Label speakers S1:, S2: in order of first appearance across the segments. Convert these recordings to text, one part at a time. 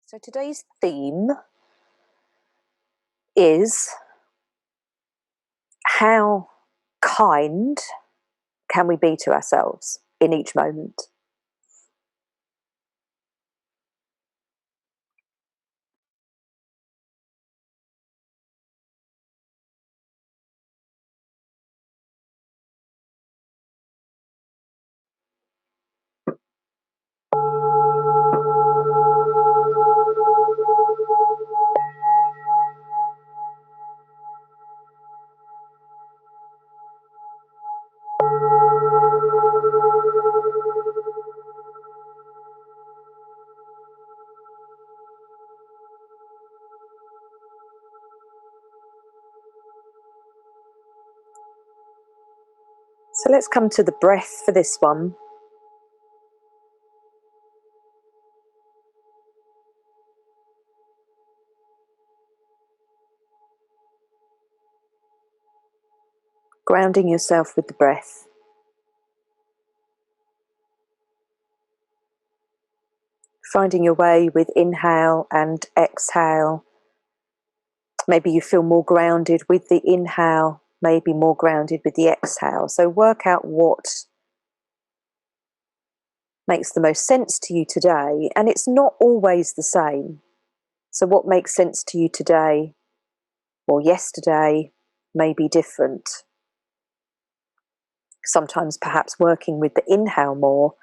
S1: So today's theme is how kind can we be to ourselves in each moment? So let's come to the breath for this one. Grounding yourself with the breath. Finding your way with inhale and exhale. Maybe you feel more grounded with the inhale, maybe more grounded with the exhale. So work out what makes the most sense to you today, and it's not always the same. So what makes sense to you today or yesterday may be different. Sometimes perhaps working with the inhale more,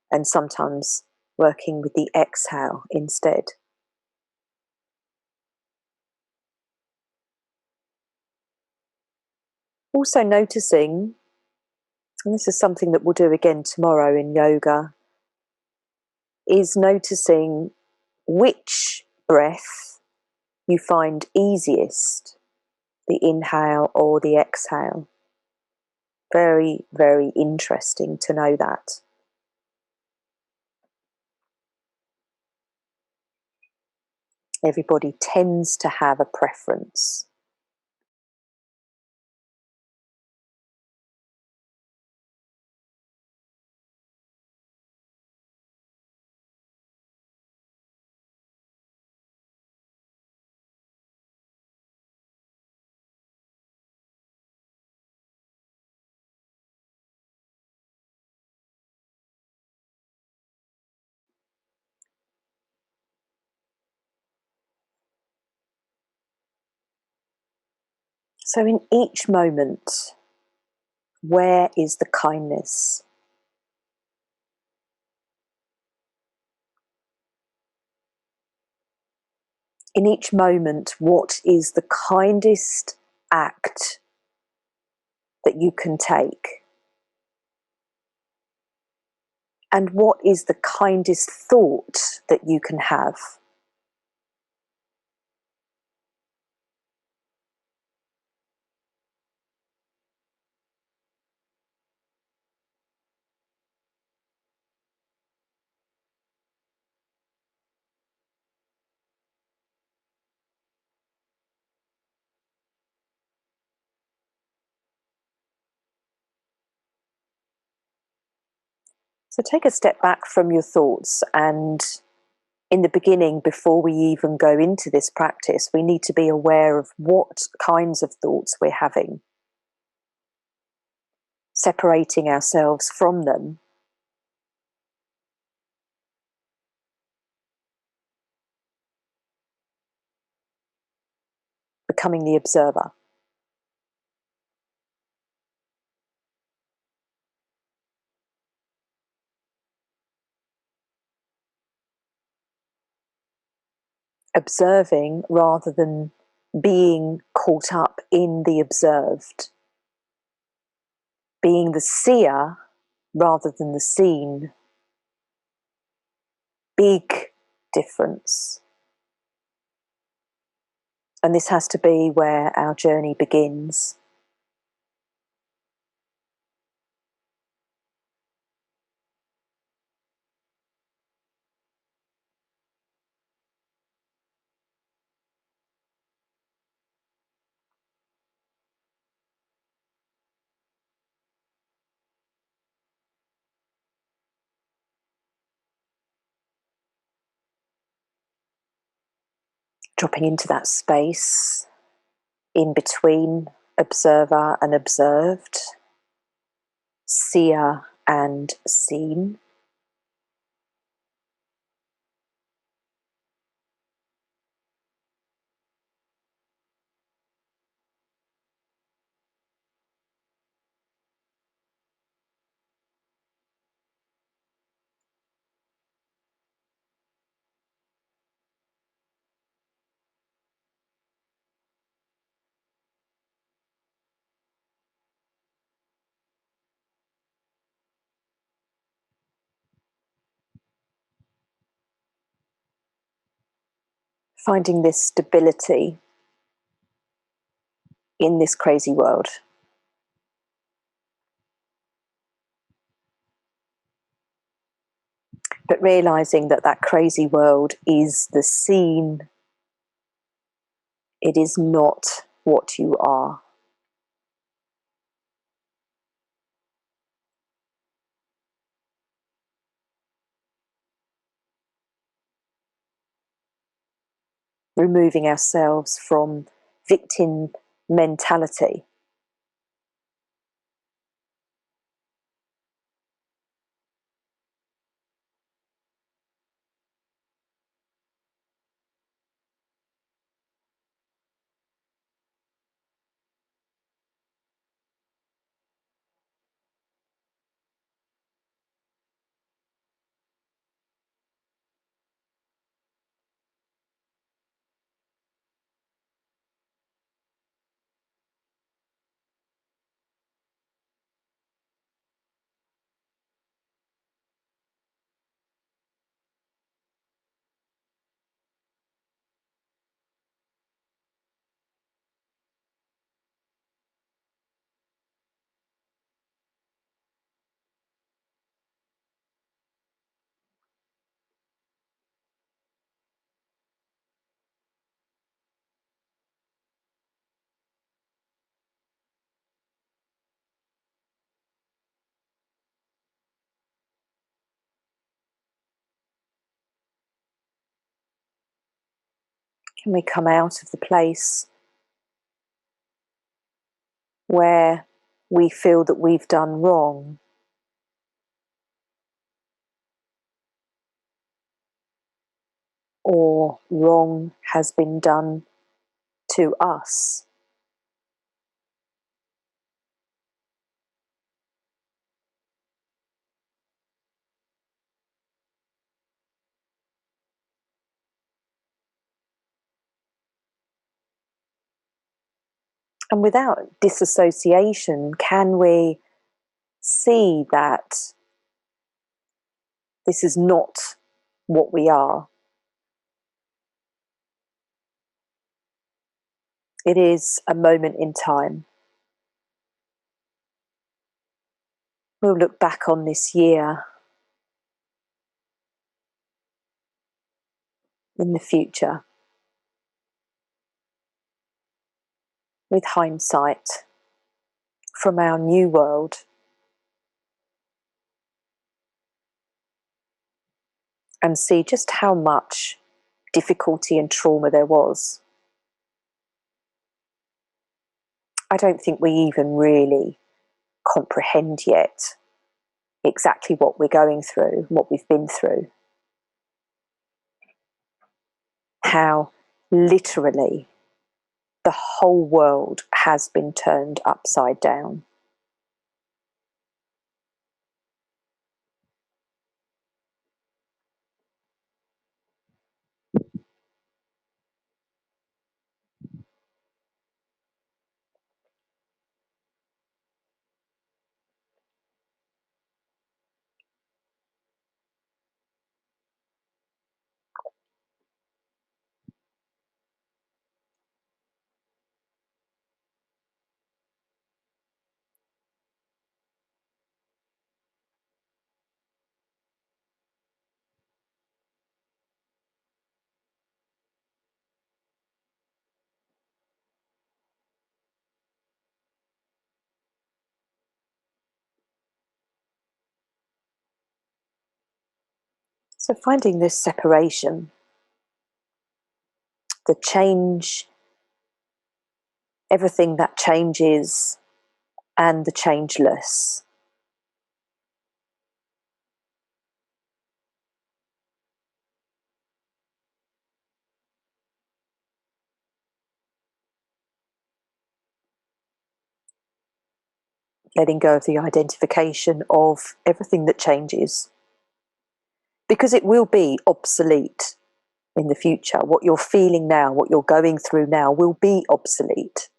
S1: and sometimes working with the exhale instead. Also noticing, and this is something that we'll do again tomorrow in yoga, is noticing which breath you find easiest, the inhale or the exhale. Very, very interesting to know that. Everybody tends to have a preference. So in each moment, where is the kindness? In each moment, what is the kindest act that you can take? And what is the kindest thought that you can have? So take a step back from your thoughts, and in the beginning, before we even go into this practice, we need to be aware of what kinds of thoughts we're having, separating ourselves from them, becoming the observer. Observing rather than being caught up in the observed. Being the seer rather than the seen. Big difference. And this has to be where our journey begins. Dropping into that space in between observer and observed, seer and seen. Finding this stability in this crazy world. But realizing that that crazy world is the scene. It is not what you are. Removing ourselves from victim mentality. Can we come out of the place where we feel that we've done wrong, or wrong has been done to us? And without disassociation, can we see that this is not what we are? It is a moment in time. We'll look back on this year in the future with hindsight from our new world, and see just how much difficulty and trauma there was. I don't think we even really comprehend yet exactly what we're going through, what we've been through. How literally the whole world has been turned upside down. So finding this separation the change, everything that changes, and the changeless. Letting go of the identification of everything that changes, because it will be obsolete in the future. What you're feeling now, what you're going through now, will be obsolete.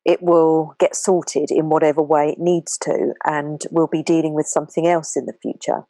S1: It will get sorted in whatever way it needs to, and we'll be dealing with something else in the future.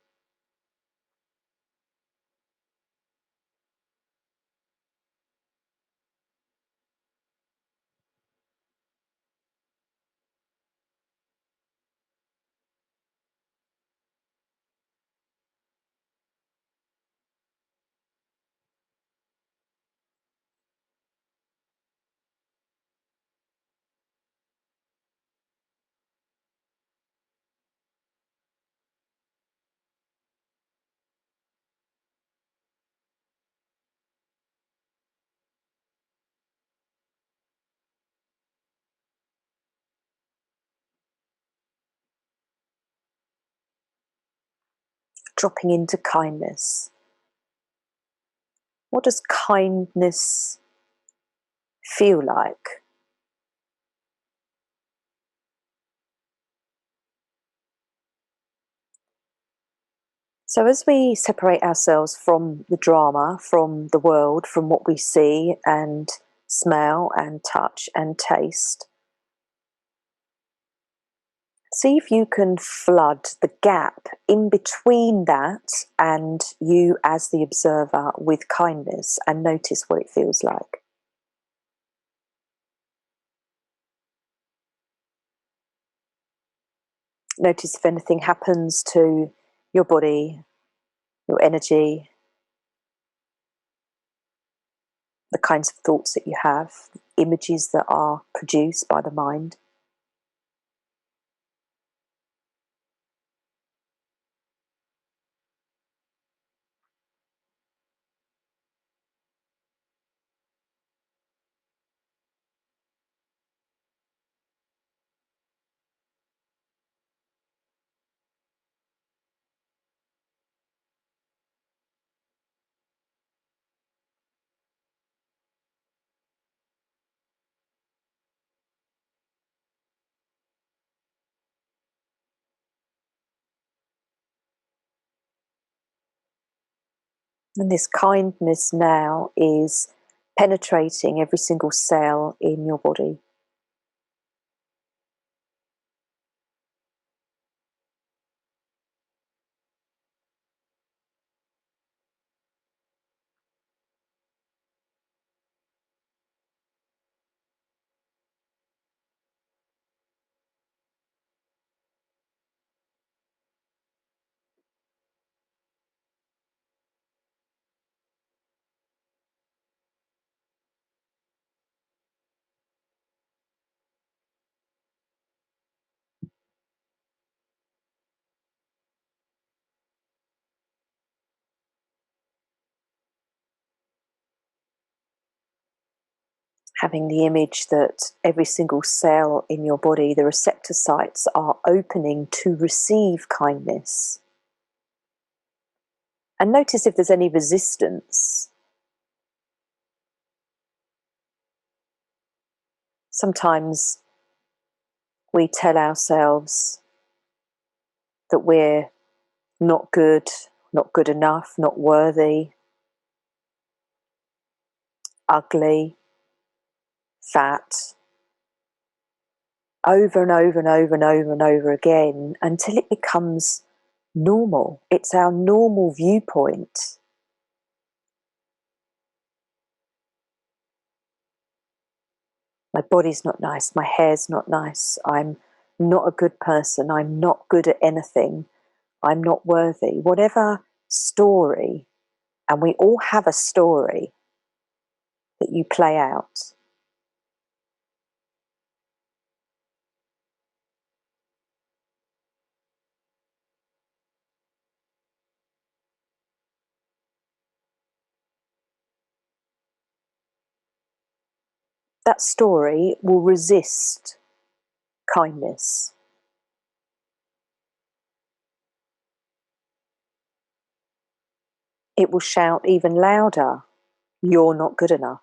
S1: Dropping into kindness. What does kindness feel like? So as we separate ourselves from the drama, from the world, from what we see and smell and touch and taste, see if you can flood the gap in between that and you as the observer with kindness, and notice what it feels like. Notice if anything happens to your body, your energy, the kinds of thoughts that you have, images that are produced by the mind. And this kindness now is penetrating every single cell in your body. Having the image that every single cell in your body, the receptor sites, are opening to receive kindness. And notice if there's any resistance. Sometimes we tell ourselves that we're not good enough, not worthy, ugly, fat, over and over and over and over and over again, until it becomes normal. It's our normal viewpoint. My body's not nice, my hair's not nice, I'm not a good person, I'm not good at anything, I'm not worthy. Whatever story, and we all have a story that you play out. that story will resist kindness. It will shout even louder, "You're not good enough."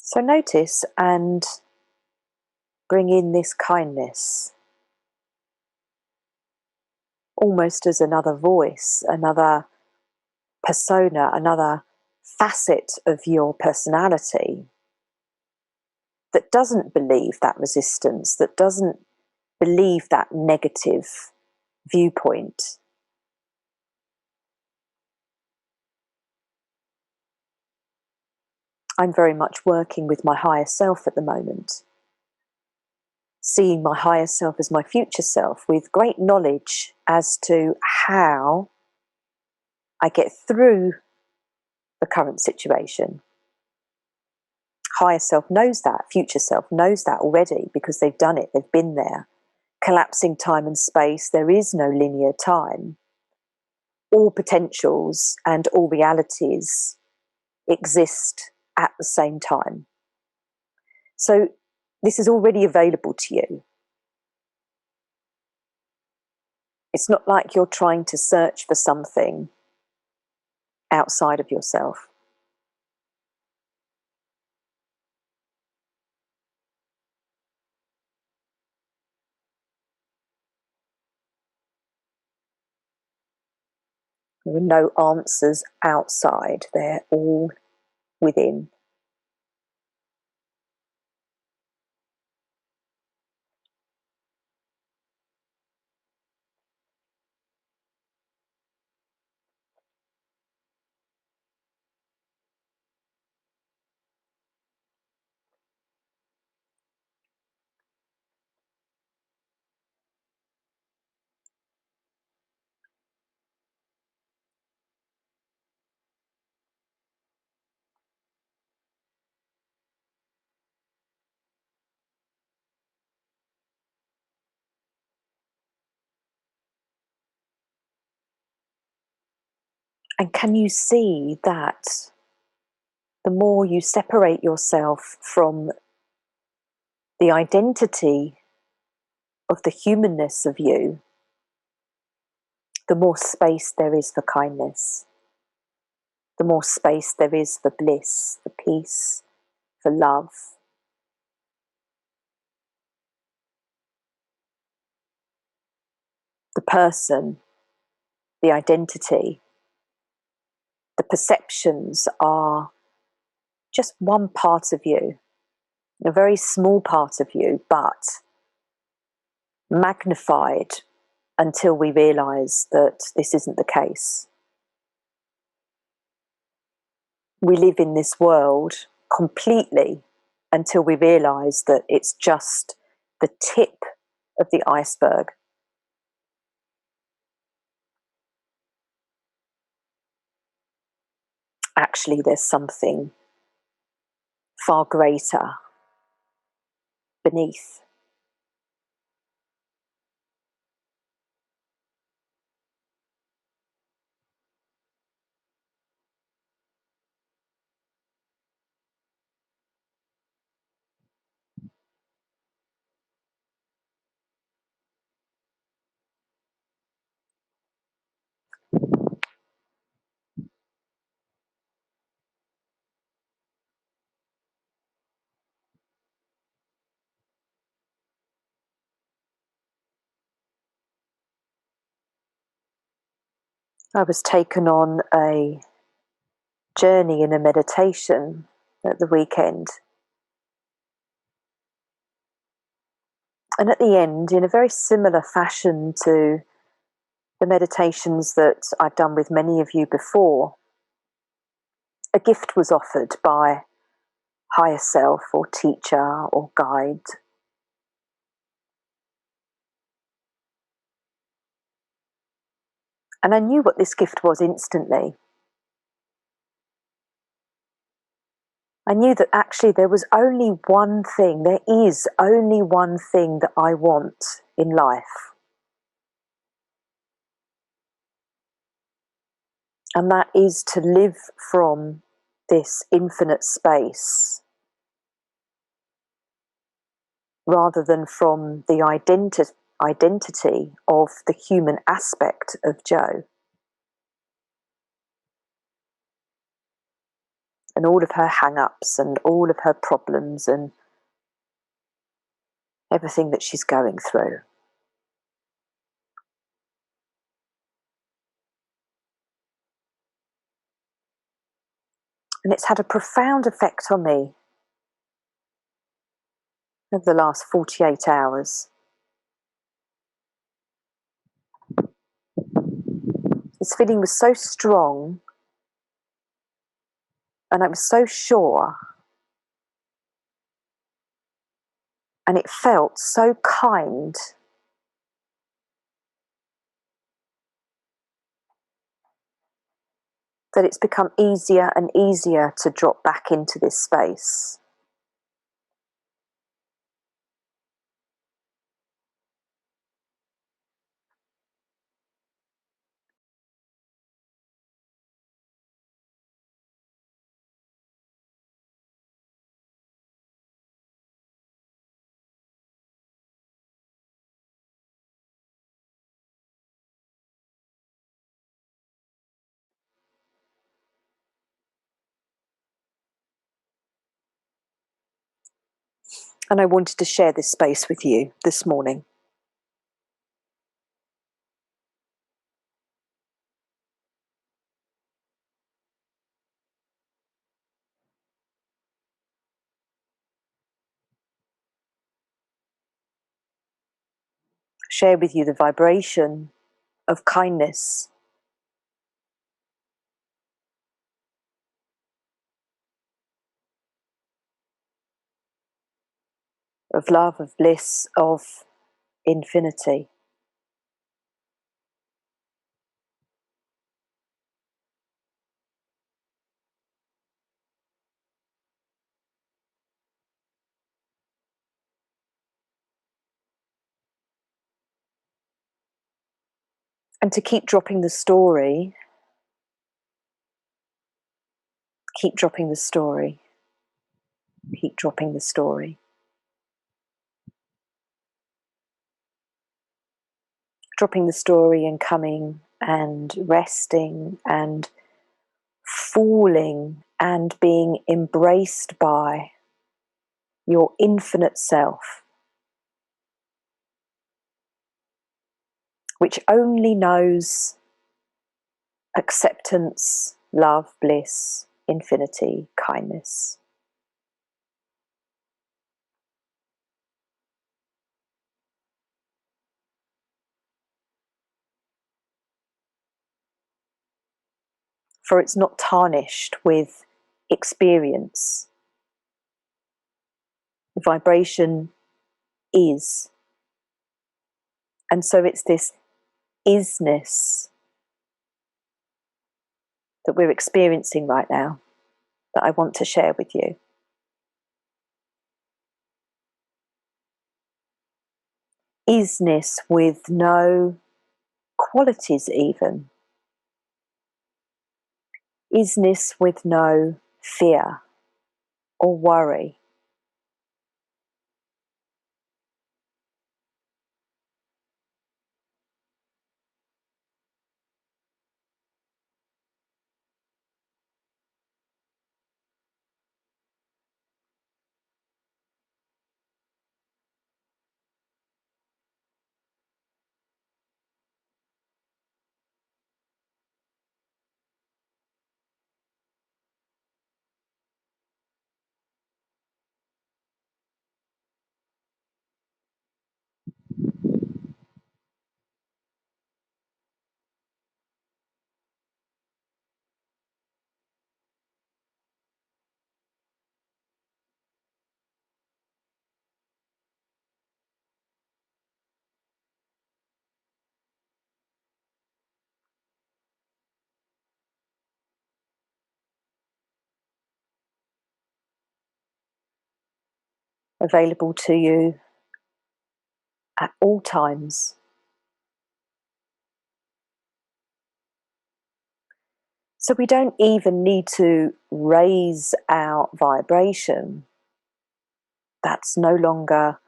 S1: So notice and bring in this kindness, almost as another voice, another persona, another facet of your personality that doesn't believe that resistance, that doesn't believe that negative viewpoint. I'm very much working with my higher self at the moment, seeing my higher self as my future self with great knowledge as to how I get through the current situation. Higher self knows that, future self knows that already because they've done it, they've been there. Collapsing time and space, there is no linear time. All potentials and all realities exist at the same time. So this is already available to you. It's not like you're trying to search for something outside of yourself. There are no answers outside, they're all within. And can you see that the more you separate yourself from the identity of the humanness of you, the more space there is for kindness, the more space there is for bliss, for peace, for love. The person, the identity, the perceptions are just one part of you, a very small part of you, but magnified until we realize that this isn't the case. We live in this world completely until we realize that it's just the tip of the iceberg. Actually, there's something far greater beneath. I was taken on a journey in a meditation at the weekend. And at the end, in a very similar fashion to the meditations that I've done with many of you before, a gift was offered by higher self or teacher or guide. And I knew what this gift was instantly. I knew that actually there was only one thing, there is only one thing that I want in life. And that is to live from this infinite space rather than from the identity of the human aspect of Jo. And all of her hang-ups and all of her problems and everything that she's going through. And it's had a profound effect on me over the last 48 hours. This feeling was so strong and I was so sure, and it felt so kind. That it's become easier and easier to drop back into this space. And I wanted to share this space with you this morning. Share with you the vibration of kindness, of love, of bliss, of infinity. And to keep dropping the story, keep dropping the story, keep dropping the story. Dropping the story and coming and resting and falling and being embraced by your infinite self, which only knows acceptance, love, bliss, infinity, kindness. For it's not tarnished with experience. Vibration is. And so it's this isness that we're experiencing right now that I want to share with you. Isness with no qualities even. Isness with no fear or worry. available to you at all times. So we don't even need to raise our vibration. That's no longer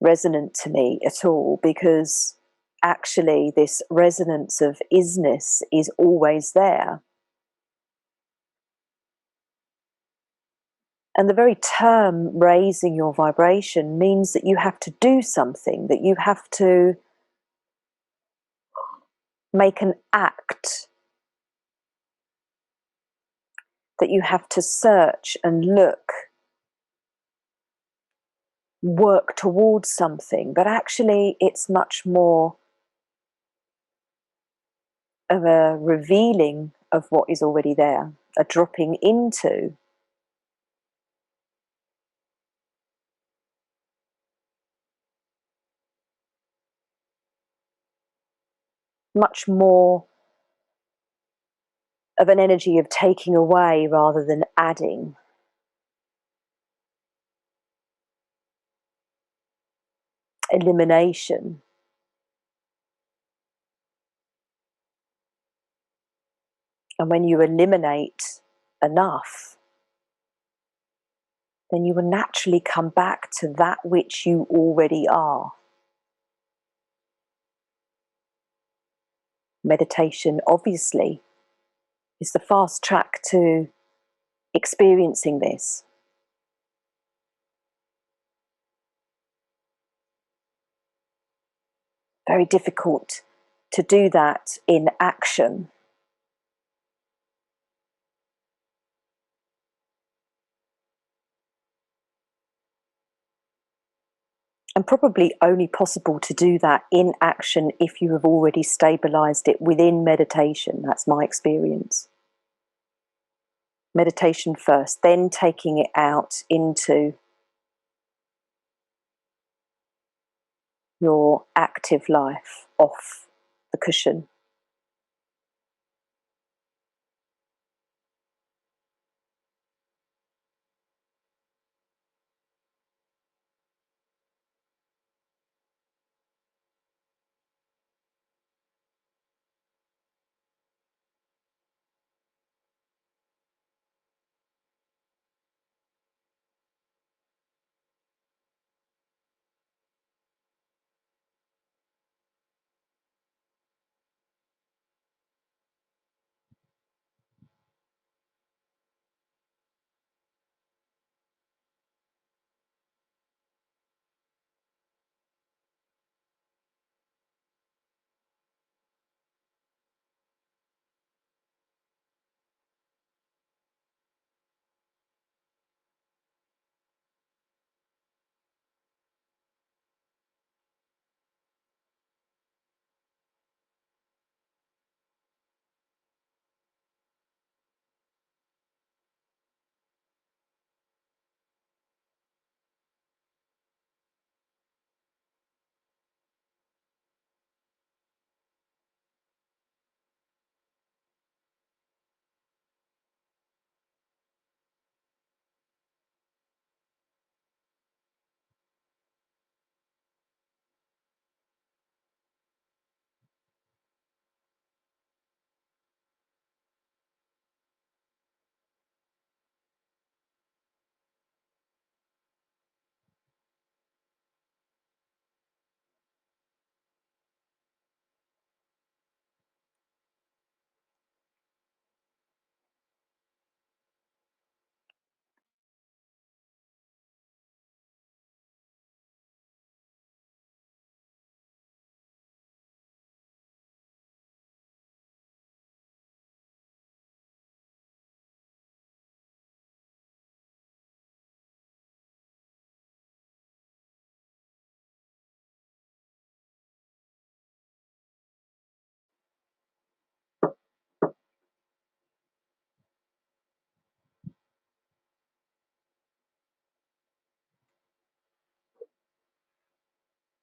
S1: resonant to me at all, because actually this resonance of isness is always there. And the very term raising your vibration means that you have to do something, that you have to make an act, that you have to search and look, work towards something. But actually it's much more of a revealing of what is already there, a dropping into. Much more of an energy of taking away rather than adding. Elimination. And when you eliminate enough, then you will naturally come back to that which you already are. Meditation, obviously, is the fast track to experiencing this. Very difficult to do that in action. And probably only possible to do that in action if you have already stabilized it within meditation. That's my experience. Meditation first, then taking it out into your active life, off the cushion.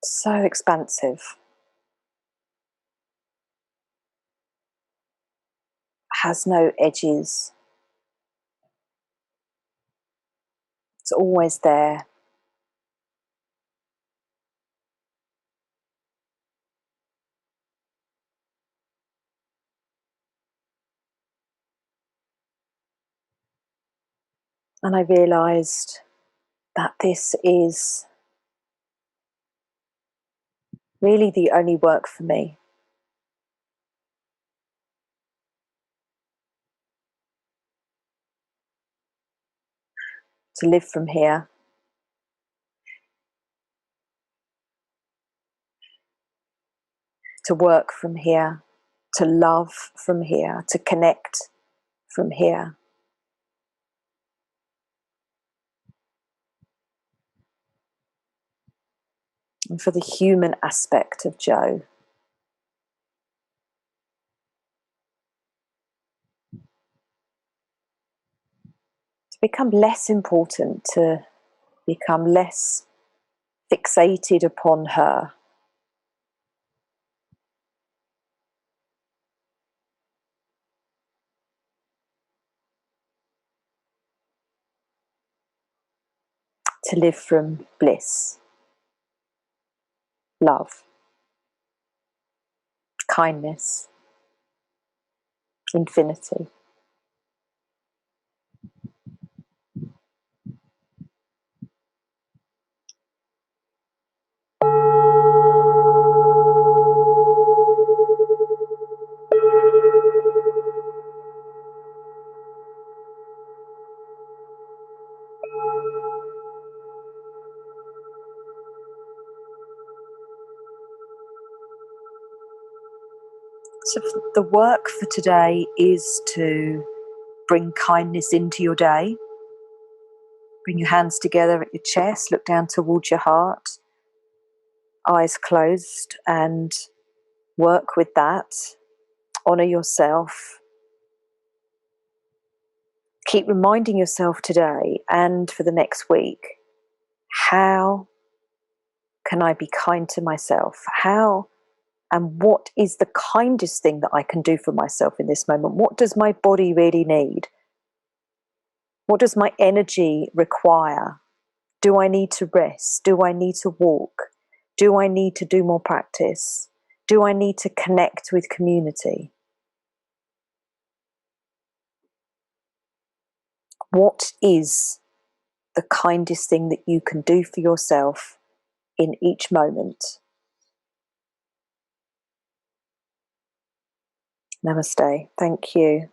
S1: So expansive. Has no edges. It's always there. And I realised that this is really the only work for me. To live from here. To work from here. To love from here. To connect from here. And for the human aspect of Jo. To become less important, to become less fixated upon her. To live from bliss, love, kindness, infinity. So the work for today is to bring kindness into your day. Bring your hands together at your chest, look down towards your heart, eyes closed, and work with that. Honour yourself. Keep reminding yourself today and for the next week, how can I be kind to myself? How and what is the kindest thing that I can do for myself in this moment? What does my body really need? What does my energy require? Do I need to rest? Do I need to walk? Do I need to do more practice? Do I need to connect with community? What is the kindest thing that you can do for yourself in each moment? Namaste. Thank you.